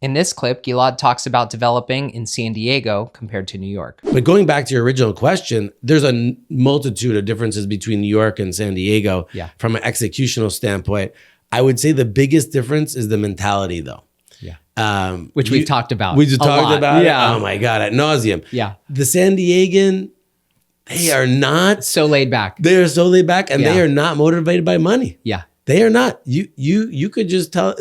In this clip, Gilad talks about developing in San Diego compared to New York. But going back to your original question, there's a multitude of differences between New York and San Diego from an executional standpoint. I would say the biggest difference is the mentality, though. Which we've talked about. We just talked about it. Yeah. Oh my God, ad nauseum. Yeah. The San Diegan, they are not so laid back. They are so laid back, and they are not motivated by money. Yeah. They are not. You could just tell,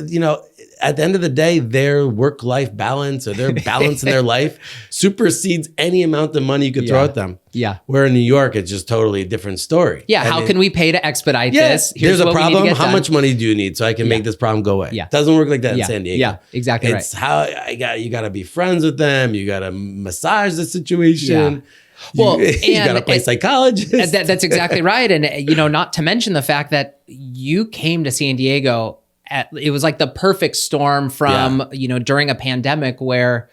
at the end of the day, their work-life balance or their balance in their life supersedes any amount of money you could throw at them. Yeah. Where in New York, it's just totally a different story. Yeah. How can we pay to expedite this? Here's a problem. How much money do you need so I can make this problem go away? Yeah. Doesn't work like that in San Diego. Yeah, exactly It's how you got to be friends with them. You got to massage the situation. Yeah. Well, you got to play psychologist. That's exactly right. And, not to mention the fact that you came to San Diego it was like the perfect storm from, during a pandemic where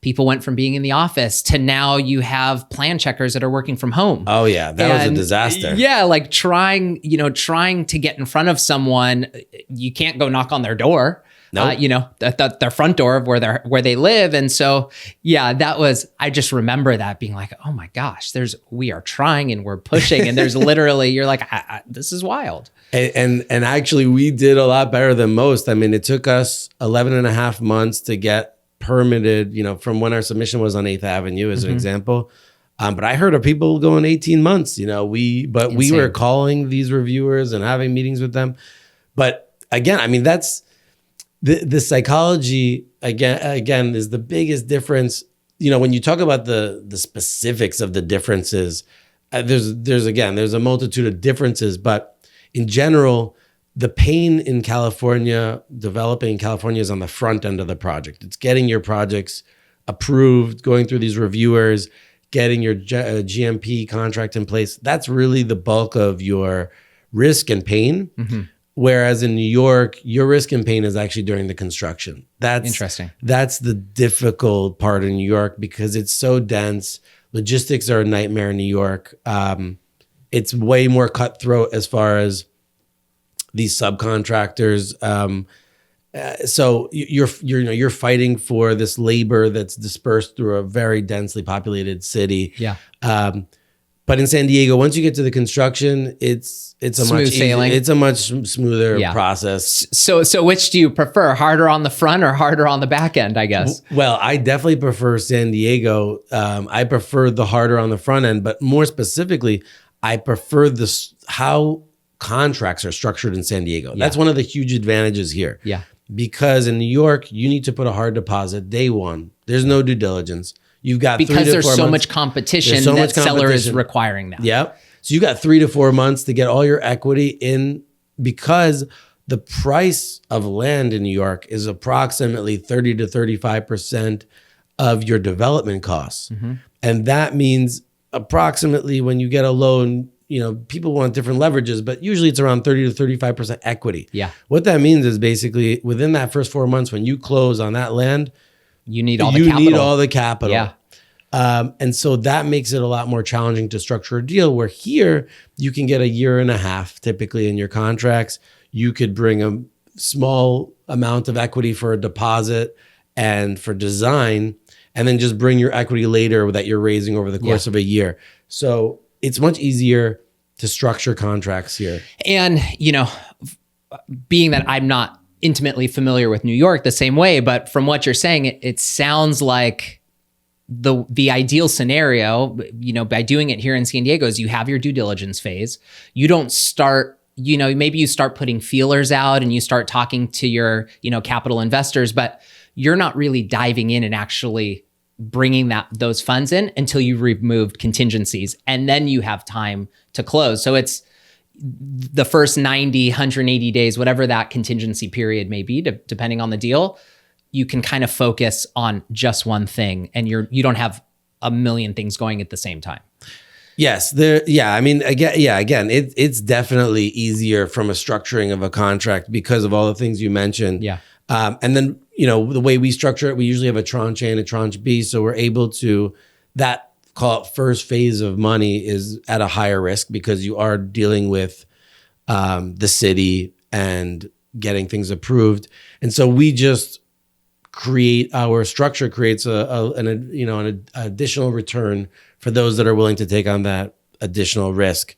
people went from being in the office to now you have plan checkers that are working from home. Oh yeah. That was a disaster. Yeah. Like trying to get in front of someone, you can't go knock on their door. Nope. Their front door of where they live. And so, I just remember that being like, oh my gosh, we are trying and we're pushing and there's literally, you're like, this is wild. And actually we did a lot better than most. I mean, it took us 11 and a half months to get permitted, from when our submission was on 8th Avenue as an example. But I heard of people going 18 months, we were calling these reviewers and having meetings with them. But again, I mean, that's, the psychology again is the biggest difference. When you talk about the specifics of the differences, there's a multitude of differences, but in general, the pain in California, developing in California, is on the front end of the project. It's getting your projects approved, going through these reviewers, getting your GMP contract in place. That's really the bulk of your risk and pain. Mm-hmm. Whereas in New York, your risk and pain is actually during the construction. That's interesting. That's the difficult part in New York because it's so dense. Logistics are a nightmare in New York. It's way more cutthroat as far as these subcontractors. So you're fighting for this labor that's dispersed through a very densely populated city. Yeah. But in San Diego, once you get to the construction, it's a smooth sailing. It's a much smoother process. So which do you prefer? Harder on the front or harder on the back end, I guess? Well, I definitely prefer San Diego. I prefer the harder on the front end, but more specifically, I prefer how contracts are structured in San Diego. Yeah. That's one of the huge advantages here. Yeah. Because in New York, you need to put a hard deposit day one. There's no due diligence. You've got because there's so much competition that seller is requiring that. Yep. So you got 3 to 4 months to get all your equity in because the price of land in New York is approximately 30 to 35% of your development costs. Mm-hmm. And that means approximately when you get a loan, people want different leverages, but usually it's around 30 to 35% equity. Yeah. What that means is basically within that first 4 months, when you close on that land, you need all the capital. Yeah. And so that makes it a lot more challenging to structure a deal where here you can get a year and a half typically in your contracts. You could bring a small amount of equity for a deposit and for design, and then just bring your equity later that you're raising over the course of a year. So it's much easier to structure contracts here. And, being that I'm not intimately familiar with New York the same way, but from what you're saying, it sounds like the ideal scenario, by doing it here in San Diego is you have your due diligence phase. You don't start, maybe you start putting feelers out and you start talking to your, capital investors, but you're not really diving in and actually bringing those funds in until you've removed contingencies. And then you have time to close. So it's the first 90, 180 days, whatever that contingency period may be, depending on the deal, you can kind of focus on just one thing and you don't have a million things going at the same time. Yes. I mean, again, it's definitely easier from a structuring of a contract because of all the things you mentioned. Yeah. And then, the way we structure it, we usually have a tranche A and a tranche B. So we're able to, that call it first phase of money is at a higher risk because you are dealing with the city and getting things approved. And so we just our structure creates an additional return for those that are willing to take on that additional risk.